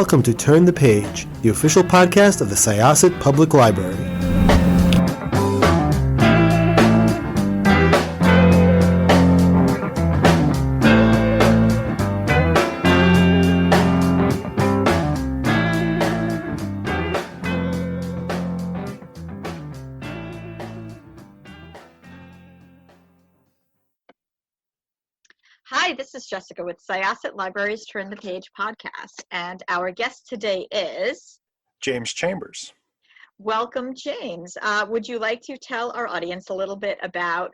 welcome to Turn the Page, the official podcast of the Syosset Public Library. Hi, this is Jessica with Syosset Library's Turn the Page podcast, and our guest today is James Chambers. Welcome, James. Would you like to tell our audience a little bit about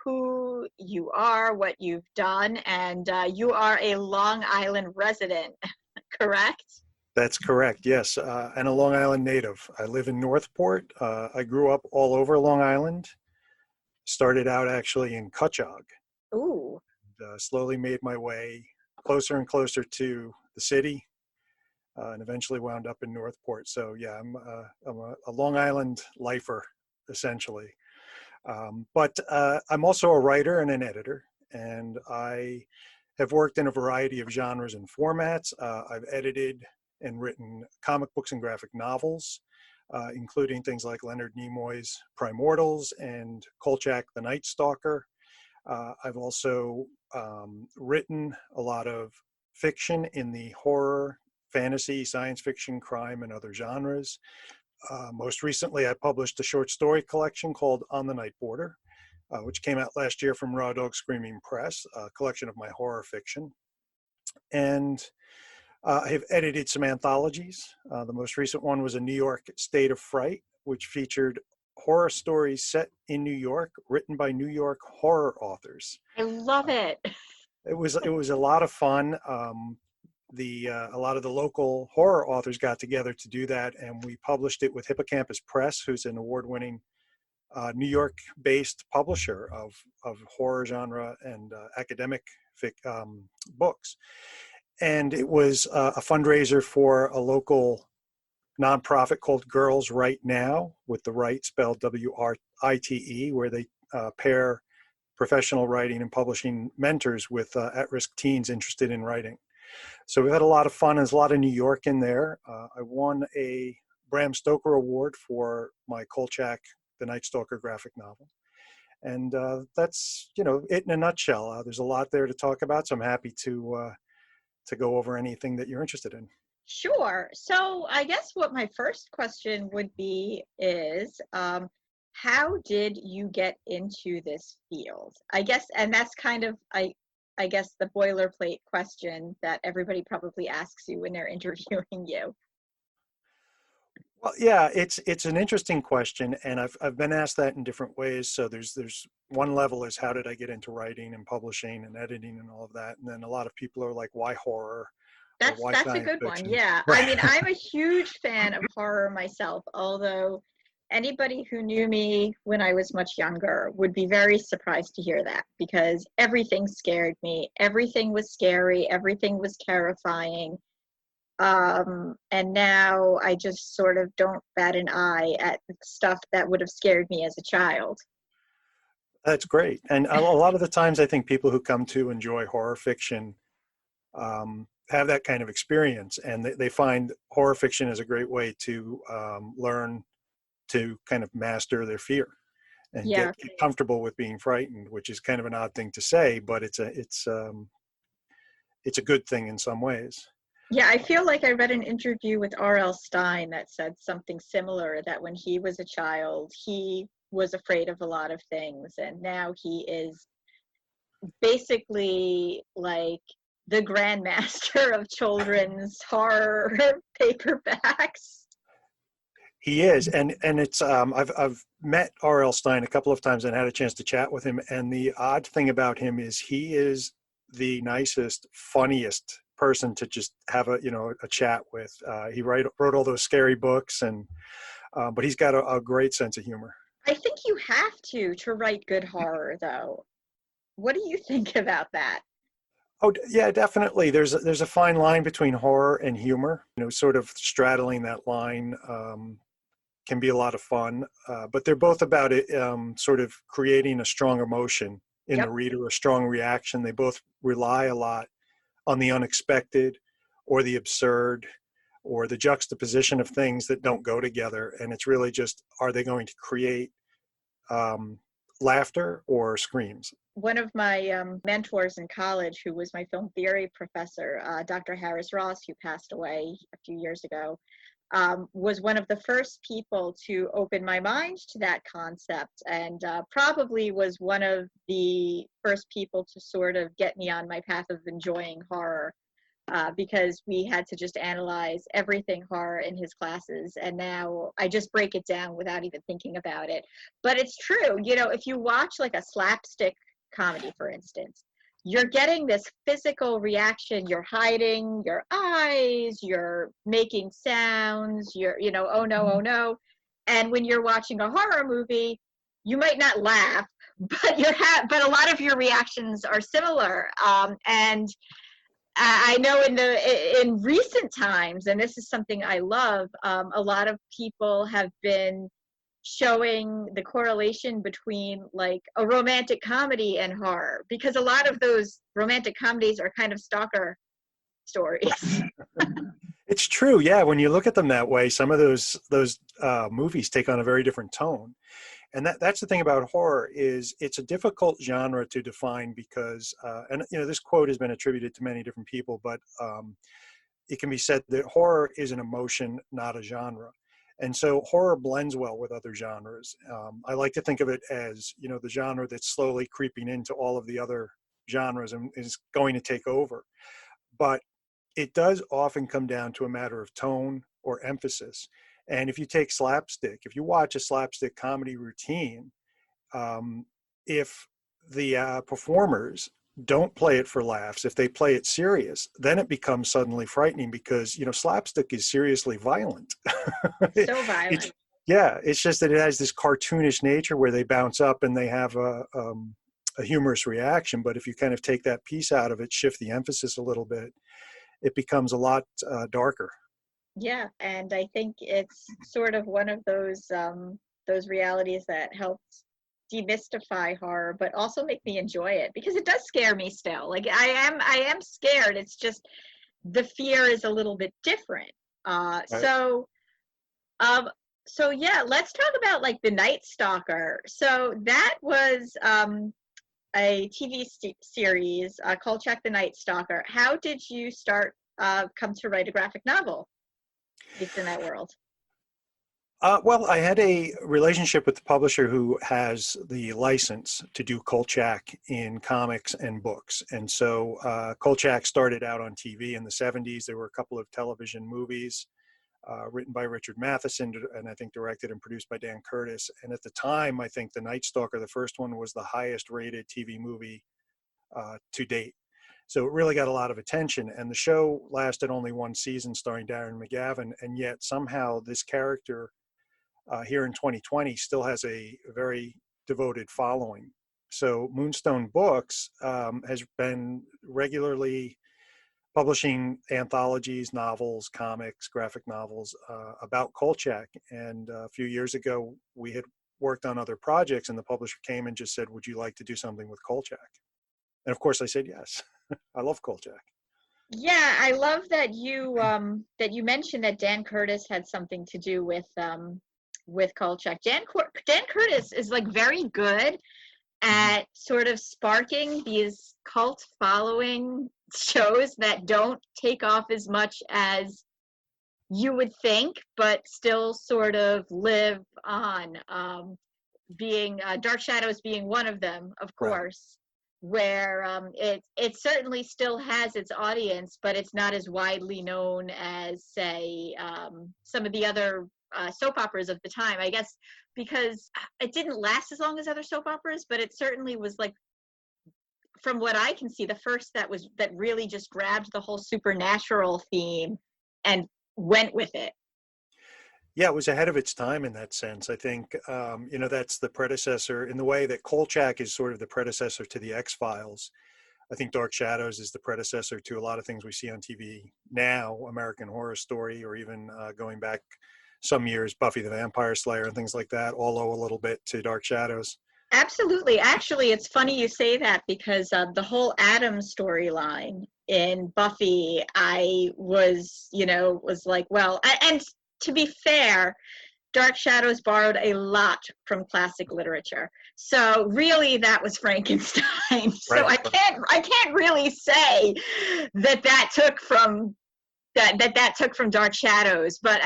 who you are, what you've done, and you are a Long Island resident, correct? That's correct, yes, and a Long Island native. I live in Northport. I grew up all over Long Island. Started out actually in Cutchogue. Ooh. Slowly made my way closer and closer to the city, and eventually wound up in Northport. So yeah, I'm a Long Island lifer, essentially. But I'm also a writer and an editor, and I have worked in a variety of genres and formats. I've edited and written comic books and graphic novels, including things like Leonard Nimoy's Primortals and Kolchak the Night Stalker. I've also written a lot of fiction in the horror, fantasy, science fiction, crime, and other genres. Most recently, I published a short story collection called On the Night Border, which came out last year from Raw Dog Screaming Press, a collection of my horror fiction. And I have edited some anthologies. The most recent one was A New York State of Fright, which featured horror stories set in New York, written by New York horror authors. I love it. It was a lot of fun. A lot of the local horror authors got together to do that, and we published it with Hippocampus Press, who's an award-winning New York-based publisher of horror genre and academic books. And it was a fundraiser for a local nonprofit called Girls Write Now, with the Write spelled W-R-I-T-E, where they pair professional writing and publishing mentors with at-risk teens interested in writing. So we've had a lot of fun. There's a lot of New York in there. I won a Bram Stoker Award for my Kolchak the Night Stalker graphic novel. And that's, it in a nutshell. There's a lot there to talk about, so I'm happy to go over anything that you're interested in. Sure. So I guess what my first question would be is, how did you get into this field? I guess, and that's kind of, I guess, the boilerplate question that everybody probably asks you when they're interviewing you. Well, yeah, it's an interesting question, and I've been asked that in different ways. So there's one level is, how did I get into writing and publishing and editing and all of that? And then a lot of people are like, why horror? That's a good one. Yeah. I mean, I'm a huge fan of horror myself, although anybody who knew me when I was much younger would be very surprised to hear that, because everything scared me. Everything was scary. Everything was terrifying. And now I just sort of don't bat an eye at stuff that would have scared me as a child. That's great. And a lot of the times I think people who come to enjoy horror fiction have that kind of experience, and they find horror fiction is a great way to learn to kind of master their fear and get comfortable with being frightened, which is kind of an odd thing to say, but it's a good thing in some ways. Yeah, I feel like I read an interview with R.L. Stine that said something similar, that when he was a child, he was afraid of a lot of things, and now he is basically like the grandmaster of children's horror paperbacks. He is, and it's I've met R.L. Stine a couple of times and had a chance to chat with him, and the odd thing about him is he is the nicest, funniest person to just have a chat with. He wrote all those scary books, and but he's got a great sense of humor. I think you have to write good horror, though. What do you think about that? Oh, yeah, definitely. There's a fine line between horror and humor. Sort of straddling that line can be a lot of fun. But they're both about it, sort of creating a strong emotion in the reader, a strong reaction. They both rely a lot on the unexpected or the absurd. or the juxtaposition of things that don't go together. And it's really just, are they going to create laughter or screams? One of my mentors in college, who was my film theory professor, Dr. Harris Ross, who passed away a few years ago, was one of the first people to open my mind to that concept, and probably was one of the first people to sort of get me on my path of enjoying horror, because we had to just analyze everything horror in his classes, and now I just break it down without even thinking about it. But it's true, you know, if you watch like a slapstick comedy, for instance, you're getting this physical reaction. You're hiding your eyes, you're making sounds, you're, you know, oh no, oh no. And when you're watching a horror movie, you might not laugh, but but a lot of your reactions are similar. And I know in recent times, and this is something I love, a lot of people have been showing the correlation between like a romantic comedy and horror, because a lot of those romantic comedies are kind of stalker stories. It's true. Yeah. When you look at them that way, some of those movies take on a very different tone. And that's the thing about horror, is it's a difficult genre to define because, and you know, this quote has been attributed to many different people, but it can be said that horror is an emotion, not a genre. And so horror blends well with other genres. I like to think of it as, you know, the genre that's slowly creeping into all of the other genres and is going to take over. But it does often come down to a matter of tone or emphasis. And if you take slapstick, if you watch a slapstick comedy routine, if the performers don't play it for laughs, if they play it serious, then it becomes suddenly frightening, because, you know, slapstick is seriously violent. So violent. It's just that it has this cartoonish nature where they bounce up and they have a humorous reaction. But if you kind of take that piece out of it, shift the emphasis a little bit, it becomes a lot darker. Yeah, and I think it's sort of one of those realities that helps demystify horror, but also make me enjoy it, because it does scare me still. Like I am scared. It's just the fear is a little bit different. Right. So yeah, let's talk about like the Night Stalker. So that was a TV series, Kolchak the Night Stalker. How did you come to write a graphic novel based in that world? Well, I had a relationship with the publisher who has the license to do Kolchak in comics and books. And so Kolchak started out on TV in the 70s. There were a couple of television movies written by Richard Matheson, and I think directed and produced by Dan Curtis. And at the time, I think The Night Stalker, the first one, was the highest rated TV movie to date. So it really got a lot of attention. And the show lasted only one season, starring Darren McGavin. And yet somehow this character here in 2020 still has a very devoted following. So Moonstone Books has been regularly publishing anthologies, novels, comics, graphic novels about Kolchak. And a few years ago, we had worked on other projects, and the publisher came and just said, "Would you like to do something with Kolchak?" And of course I said yes. I love Kolchak. Yeah, I love that you mentioned that Dan Curtis had something to do with Kolchak. Dan Curtis is like very good at sort of sparking these cult following shows that don't take off as much as you would think, but still sort of live on. Being Dark Shadows being one of them, of course. Right. Where it certainly still has its audience, but it's not as widely known as, say, some of the other soap operas of the time, I guess, because it didn't last as long as other soap operas, but it certainly was, like, from what I can see, the first that really just grabbed the whole supernatural theme and went with it. Yeah, it was ahead of its time in that sense. I think, that's the predecessor in the way that Kolchak is sort of the predecessor to the X-Files. I think Dark Shadows is the predecessor to a lot of things we see on TV now, American Horror Story, or even going back some years, Buffy the Vampire Slayer and things like that, all owe a little bit to Dark Shadows. Absolutely. Actually, it's funny you say that because the whole Adam storyline in Buffy, I was, was like, well, and to be fair, Dark Shadows borrowed a lot from classic literature. So really that was Frankenstein. So Right. I can't really say that took from that took from Dark Shadows, but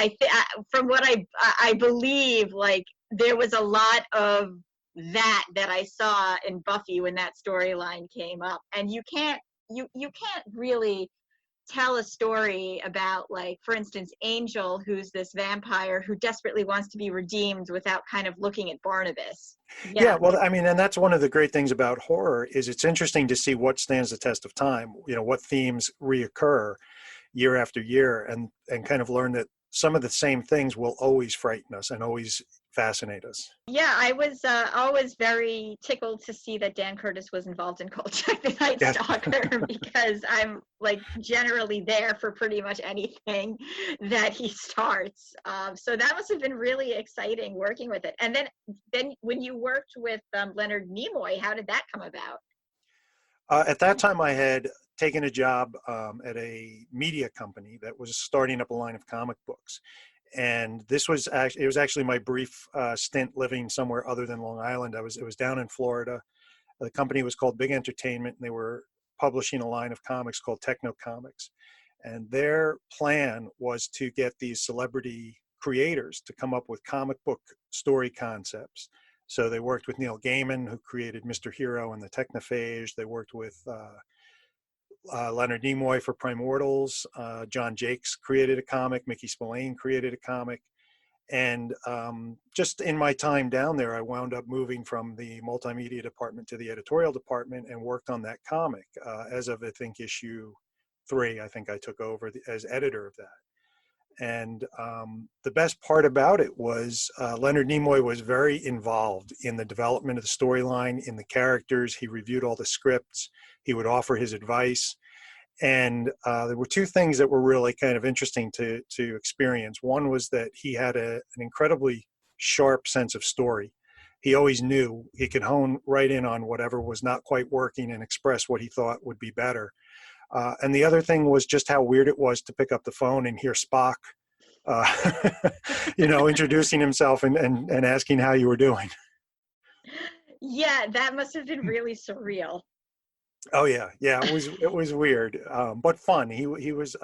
from what I believe, like there was a lot of that I saw in Buffy when that storyline came up, and you can't really tell a story about, like, for instance, Angel, who's this vampire who desperately wants to be redeemed without kind of looking at Barnabas. Yeah, Yeah. well, I mean, and that's one of the great things about horror is it's interesting to see what stands the test of time, what themes reoccur year after year, and kind of learn that some of the same things will always frighten us and always fascinate us. Yeah, I was always very tickled to see that Dan Curtis was involved in Kolchak the Night Yes. Stalker because I'm like generally there for pretty much anything that he starts. So that must have been really exciting working with it. And then when you worked with Leonard Nimoy, how did that come about? At that time, I had taken a job at a media company that was starting up a line of comic books. And it was actually my brief stint living somewhere other than Long Island. It was down in Florida. The company was called Big Entertainment, and they were publishing a line of comics called Techno Comics. And their plan was to get these celebrity creators to come up with comic book story concepts. So they worked with Neil Gaiman, who created Mr. Hero and the Technophage. They worked with Leonard Nimoy for Primortals. John Jakes created a comic. Mickey Spillane created a comic. And just in my time down there, I wound up moving from the multimedia department to the editorial department and worked on that comic. As of, I think, issue 3, I think I took over as editor of that. And the best part about it was Leonard Nimoy was very involved in the development of the storyline, in the characters. He reviewed all the scripts. He would offer his advice. And there were 2 things that were really kind of interesting to experience. One was that he had an incredibly sharp sense of story. He always knew he could hone right in on whatever was not quite working and express what he thought would be better. And the other thing was just how weird it was to pick up the phone and hear Spock, introducing himself and asking how you were doing. Yeah, that must have been really surreal. Oh yeah, it was weird, but fun. He was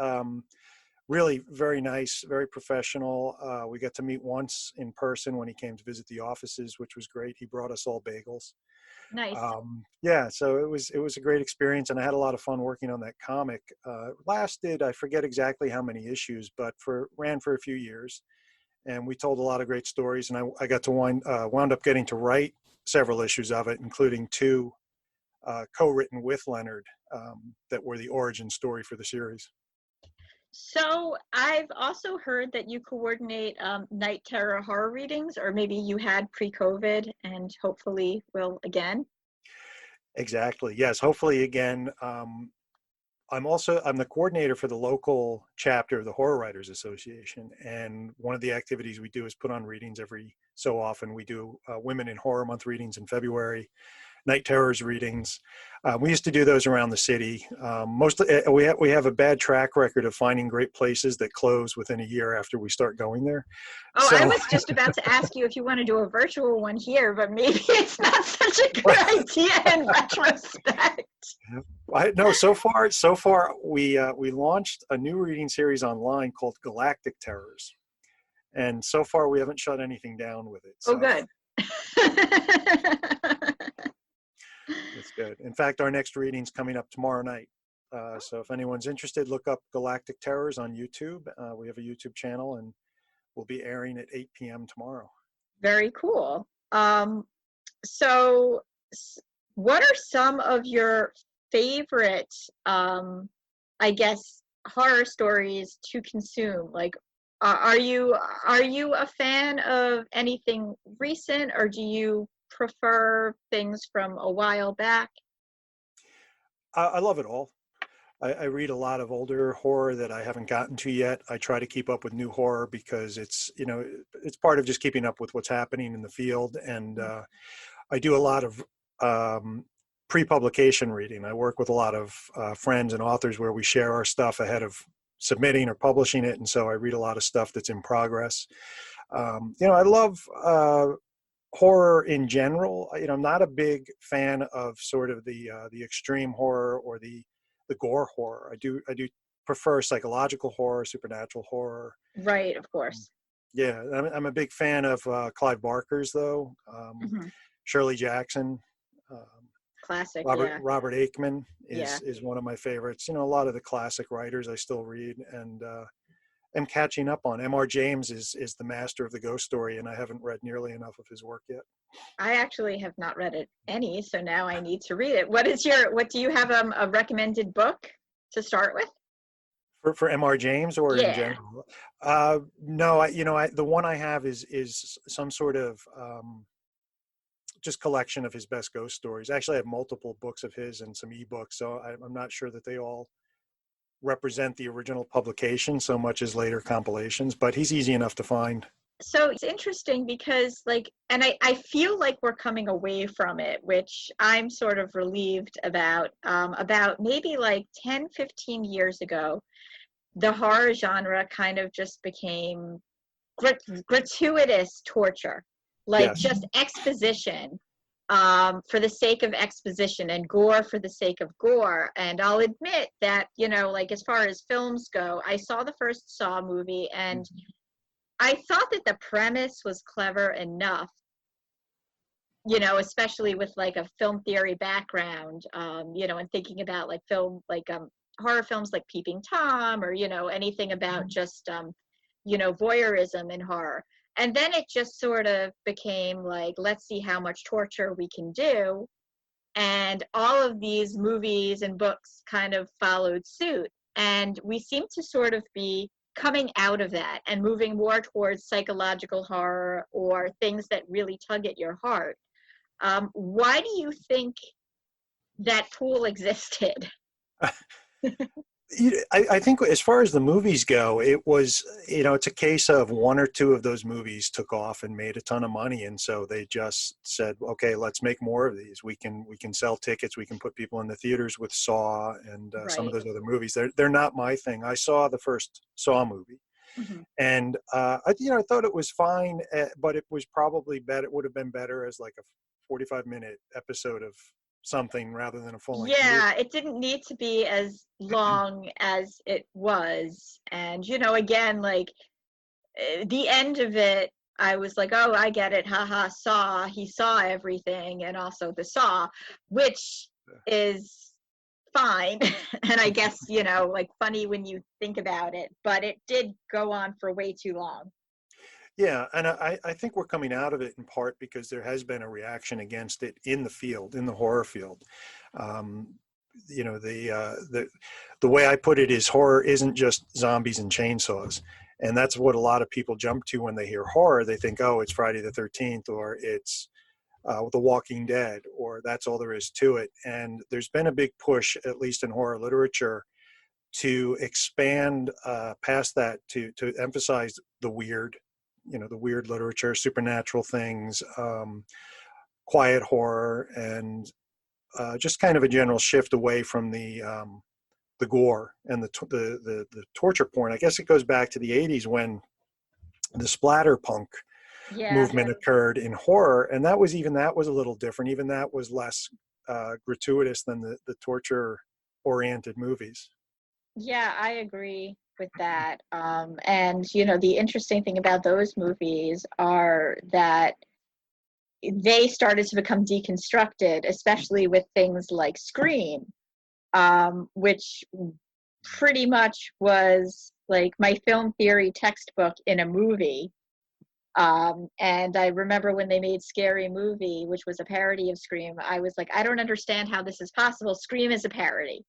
really very nice, very professional. We got to meet once in person when he came to visit the offices, which was great. He brought us all bagels. Nice. Yeah, so it was a great experience, and I had a lot of fun working on that comic. Lasted, I forget exactly how many issues, but ran for a few years, and we told a lot of great stories. And I got to wound up getting to write several issues of it, including 2 co-written with Leonard that were the origin story for the series. So I've also heard that you coordinate night terror horror readings, or maybe you had pre-COVID and hopefully will again. Exactly. Yes. Hopefully again. I'm the coordinator for the local chapter of the Horror Writers Association. And one of the activities we do is put on readings every so often. We do Women in Horror Month readings in February, Night Terrors readings. We used to do those around the city. We have a bad track record of finding great places that close within a year after we start going there. Oh, So, I was just about to ask you if you want to do a virtual one here, but maybe it's not such a good idea in retrospect. No, so far we launched a new reading series online called Galactic Terrors, and so far we haven't shut anything down with it. So. Oh, good. It's good. In fact, our next reading's coming up tomorrow night. So if anyone's interested, look up Galactic Terrors on YouTube. We have a YouTube channel, and we'll be airing at 8 p.m. tomorrow. Very cool. So what are some of your favorite, I guess, horror stories to consume? Like, are you a fan of anything recent, or do you prefer things from a while back? I love it all. I read a lot of older horror that I haven't gotten to yet. I try to keep up with new horror because it's part of just keeping up with what's happening in the field. And I do a lot of pre-publication reading. I work with a lot of friends and authors where we share our stuff ahead of submitting or publishing it, and so I read a lot of stuff that's in progress. I love horror in general. I'm not a big fan of sort of the extreme horror or the gore horror. I do prefer psychological horror, supernatural horror. Right, of course. Yeah, I'm a big fan of Clive Barker's, though. Shirley Jackson. Classic, Robert Aikman yeah. is one of my favorites. A lot of the classic writers I still read and am catching up on. M.R. James is the master of the ghost story, and I haven't read nearly enough of his work yet. I actually have not read it any, so now I need to read it. What do you have a recommended book to start with? For M.R. James or in general? No, the one I have is some sort of just collection of his best ghost stories. Actually, I have multiple books of his and some ebooks, so I'm not sure that they all represent the original publication so much as later compilations, but he's easy enough to find. So it's interesting because and I feel like we're coming away from it, which I'm sort of relieved about maybe 10, 15 years ago, the horror genre kind of just became gratuitous torture. Yes. Just exposition for the sake of exposition and gore for the sake of gore. And I'll admit that, as far as films go, I saw the first Saw movie and I thought that the premise was clever enough, especially with a film theory background, and thinking about film, horror films like Peeping Tom or, anything about just, voyeurism in horror. And then it just sort of became let's see how much torture we can do. And all of these movies and books kind of followed suit. And we seem to sort of be coming out of that and moving more towards psychological horror or things that really tug at your heart. Why do you think that pool existed? I think as far as the movies go, it was, it's a case of one or two of those movies took off and made a ton of money. And so they just said, okay, let's make more of these. We can sell tickets. We can put people in the theaters with Saw and some of those other movies. They're not my thing. I saw the first Saw movie and I thought it was fine, but it was probably better. It would have been better as a 45-minute episode of something rather than a full-length movie. It didn't need to be as long as it was. And again, the end of it, I was like, oh, I get it, haha, Saw, he saw everything, and also the Saw, which is fine. And I guess funny when you think about it, but it did go on for way too long. Yeah, and I think we're coming out of it in part because there has been a reaction against it in the field, in the horror field. The way I put it is horror isn't just zombies and chainsaws. And that's what a lot of people jump to when they hear horror. They think, oh, it's Friday the 13th or it's The Walking Dead, or that's all there is to it. And there's been a big push, at least in horror literature, to expand past that, to emphasize the weird, the weird literature, supernatural things, quiet horror, and just kind of a general shift away from the gore and the torture porn. I guess it goes back to the 80s when the splatterpunk movement occurred in horror, and that was a little different. Even that was less gratuitous than the torture-oriented movies. Yeah, I agree with that. And the interesting thing about those movies are that they started to become deconstructed, especially with things like Scream, which pretty much was my film theory textbook in a movie. And I remember when they made Scary Movie, which was a parody of Scream, I was like, I don't understand how this is possible. Scream is a parody.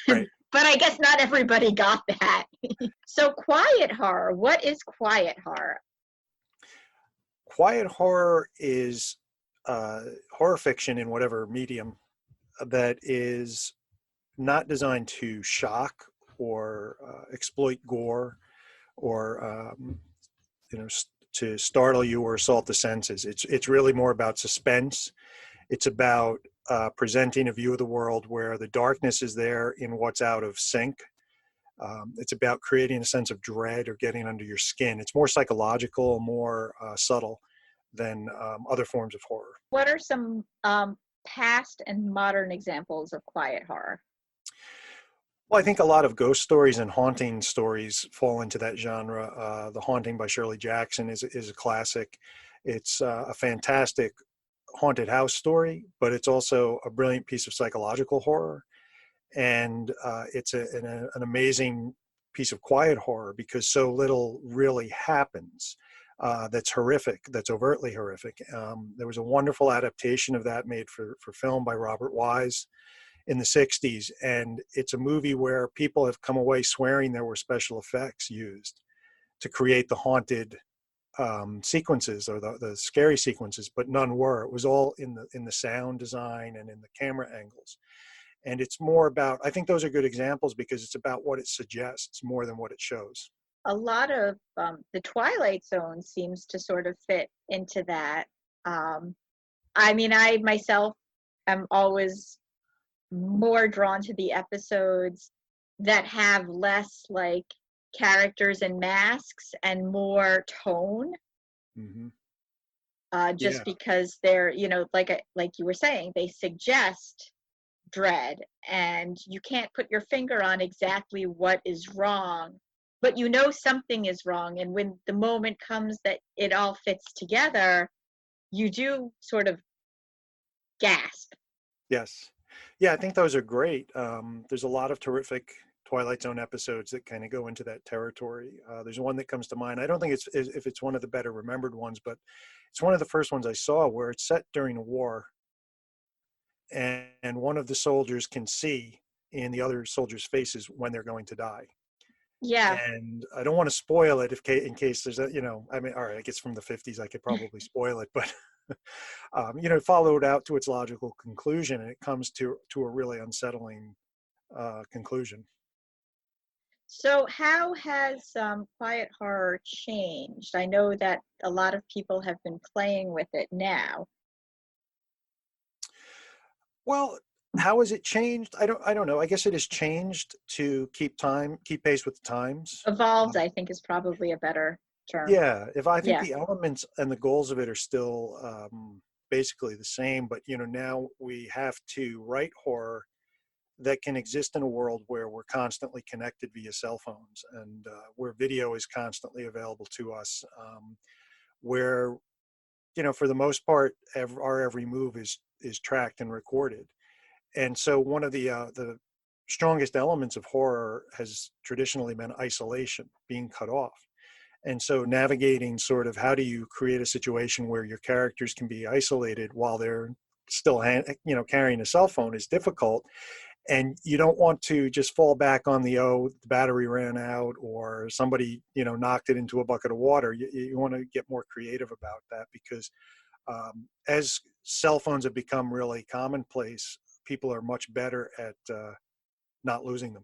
Right. But I guess not everybody got that. So quiet horror, what is quiet horror? Quiet horror is horror fiction in whatever medium that is not designed to shock or exploit gore or to startle you or assault the senses. It's really more about suspense. It's about presenting a view of the world where the darkness is there in what's out of sync. It's about creating a sense of dread or getting under your skin. It's more psychological, more subtle than other forms of horror. What are some past and modern examples of quiet horror? Well, I think a lot of ghost stories and haunting stories fall into that genre. The Haunting by Shirley Jackson is a classic. It's a fantastic haunted house story, but it's also a brilliant piece of psychological horror. And it's an amazing piece of quiet horror because so little really happens that's horrific, that's overtly horrific. There was a wonderful adaptation of that made for film by Robert Wise in the 60s. And it's a movie where people have come away swearing there were special effects used to create the haunted sequences or the scary sequences, but none were. It was all in the sound design and in the camera angles. And it's more about, I think those are good examples because it's about what it suggests more than what it shows. A lot of the Twilight Zone seems to sort of fit into that. I mean, I myself am always more drawn to the episodes that have less like characters and masks and more tone. Mm-hmm. Just because they're, like you were saying, they suggest dread and you can't put your finger on exactly what is wrong, but something is wrong, and when the moment comes that it all fits together, you do sort of gasp. Yes. Yeah, I think those are great. There's a lot of terrific Twilight Zone episodes that kind of go into that territory. There's one that comes to mind. I don't think if it's one of the better remembered ones, but it's one of the first ones I saw where it's set during a war. And one of the soldiers can see in the other soldiers' faces when they're going to die. Yeah. And I don't want to spoil it in case there's I mean, all right, I guess from the 50s, I could probably spoil it, but, follow it out to its logical conclusion and it comes to a really unsettling conclusion. So how has quiet horror changed? I know that a lot of people have been playing with it now. Well, how has it changed? I don't know. I guess it has changed to keep pace with the times. Evolved, I think, is probably a better term. Yeah, I think the elements and the goals of it are still basically the same, but now we have to write horror that can exist in a world where we're constantly connected via cell phones and where video is constantly available to us, where for the most part our every move is tracked and recorded. And so one of the strongest elements of horror has traditionally been isolation, being cut off. And so navigating sort of how do you create a situation where your characters can be isolated while they're still carrying a cell phone is difficult. And you don't want to just fall back on the battery ran out or somebody knocked it into a bucket of water. You want to get more creative about that because as cell phones have become really commonplace, people are much better at not losing them.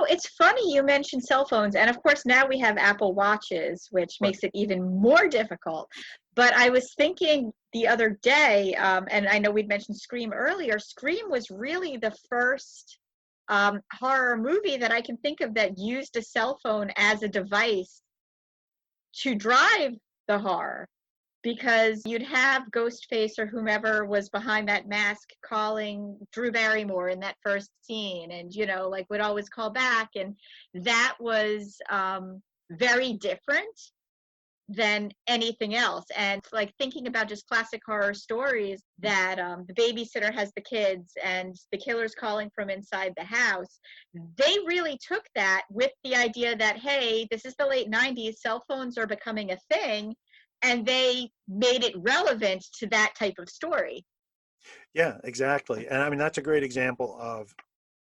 It's funny you mentioned cell phones, and of course now we have Apple Watches, which makes it even more difficult. But I was thinking the other day, and I know we'd mentioned Scream earlier, Scream was really the first horror movie that I can think of that used a cell phone as a device to drive the horror. Because you'd have Ghostface or whomever was behind that mask calling Drew Barrymore in that first scene and, would always call back. And that was very different than anything else. And thinking about just classic horror stories that the babysitter has the kids and the killer's calling from inside the house, they really took that with the idea that, hey, this is the late 90s, cell phones are becoming a thing. And they made it relevant to that type of story. Yeah, exactly. And I mean, that's a great example of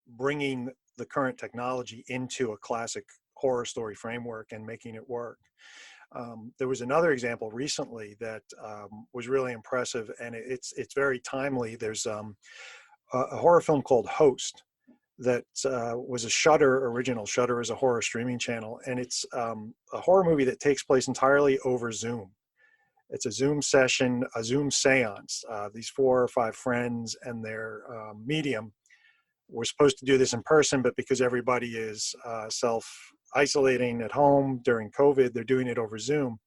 bringing the current technology into a classic horror story framework and making it work. There was another example recently that was really impressive, and it's very timely. There's a horror film called Host that was a Shudder original. Shudder is a horror streaming channel, and it's a horror movie that takes place entirely over Zoom. It's a Zoom session, a Zoom seance. These 4 or 5 friends and their medium were supposed to do this in person, but because everybody is self-isolating at home during COVID, they're doing it over Zoom.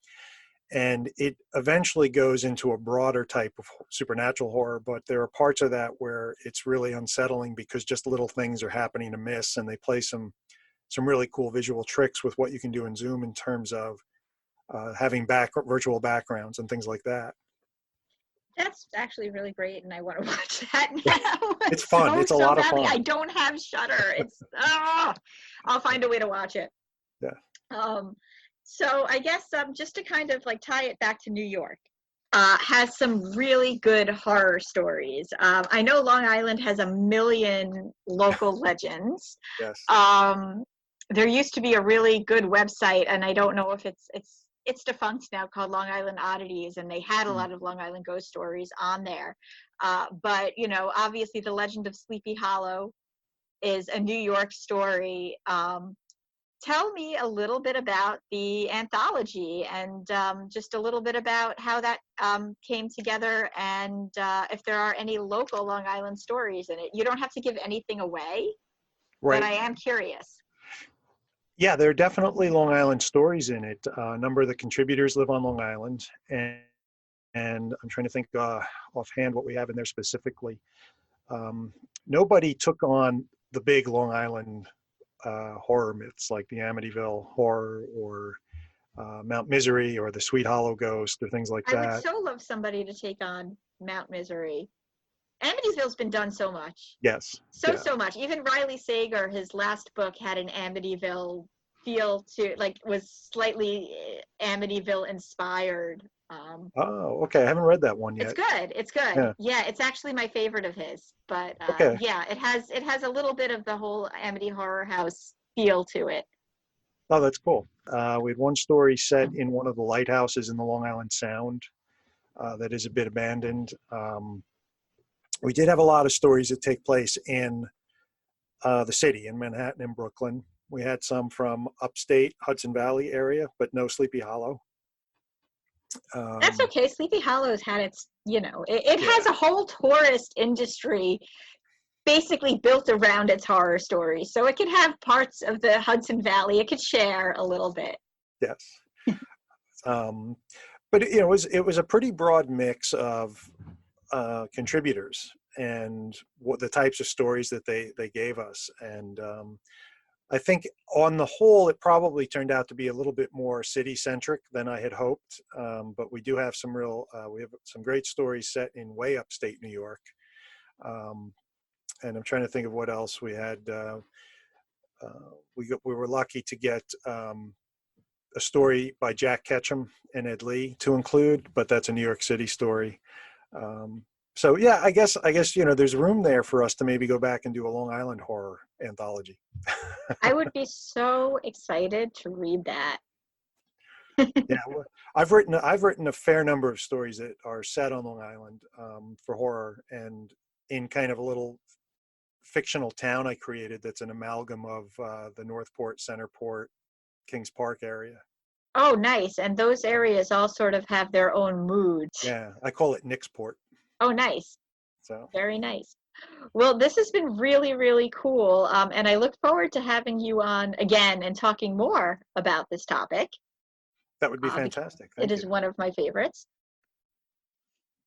And it eventually goes into a broader type of supernatural horror, but there are parts of that where it's really unsettling because just little things are happening amiss, and they play some really cool visual tricks with what you can do in Zoom in terms of having virtual backgrounds and things like that. That's actually really great, and I want to watch that now. It's fun. It's a lot of fun. I don't have Shudder. It's I'll find a way to watch it. Yeah. So I guess just to kind of like tie it back to New York, has some really good horror stories. I know Long Island has a million local legends. Yes. There used to be a really good website, and I don't know if it's defunct now, called Long Island Oddities, and they had a lot of Long Island ghost stories on there. But you know, obviously, the legend of Sleepy Hollow is a New York story. Tell me a little bit about the anthology, and just a little bit about how that came together, and if there are any local Long Island stories in it. You don't have to give anything away, right. But I am curious. Yeah, there are definitely Long Island stories in it. A number of the contributors live on Long Island, and I'm trying to think offhand what we have in there specifically. Nobody took on the big Long Island horror myths like the Amityville Horror or Mount Misery or the Sweet Hollow Ghost or things like that. I would so love somebody to take on Mount Misery. Amityville's been done so much. Yes. So much. Even Riley Sager, his last book had an Amityville feel to, like, was slightly Amityville inspired. Oh, okay. I haven't read that one yet. It's good. Yeah, it's actually my favorite of his. But okay. Yeah, it has a little bit of the whole Amity Horror House feel to it. Oh, that's cool. We had one story set in one of the lighthouses in the Long Island Sound that is a bit abandoned. We did have a lot of stories that take place in the city, in Manhattan and Brooklyn. We had some from upstate Hudson Valley area, but no Sleepy Hollow. That's okay. Sleepy Hollow's had its, it has a whole tourist industry basically built around its horror stories. So it could have parts of the Hudson Valley. It could share a little bit. Yes. But it was a pretty broad mix of contributors and what the types of stories that they gave us. And I think on the whole, it probably turned out to be a little bit more city-centric than I had hoped. But we do have we have some great stories set in way upstate New York. And I'm trying to think of what else we had. We were lucky to get a story by Jack Ketchum and Ed Lee to include, but that's a New York City story. So yeah, I guess there's room there for us to maybe go back and do a Long Island horror anthology. I would be so excited to read that. Yeah, well, I've written a fair number of stories that are set on Long Island for horror, and in kind of a little fictional town I created that's an amalgam of the Northport, Centerport, Kings Park area. Oh, nice. And those areas all sort of have their own mood. Yeah, I call it Nicksport. Oh, nice. So very nice. Well, this has been really, really cool. And I look forward to having you on again and talking more about this topic. That would be fantastic. It is one of my favorites.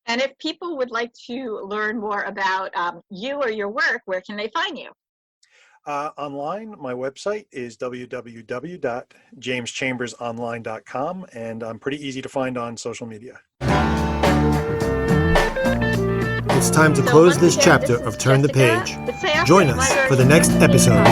And if people would like to learn more about you or your work, where can they find you? Online, my website is www.jameschambersonline.com, and I'm pretty easy to find on social media. It's time to close this chapter of Turn the Page. Join us for the next episode.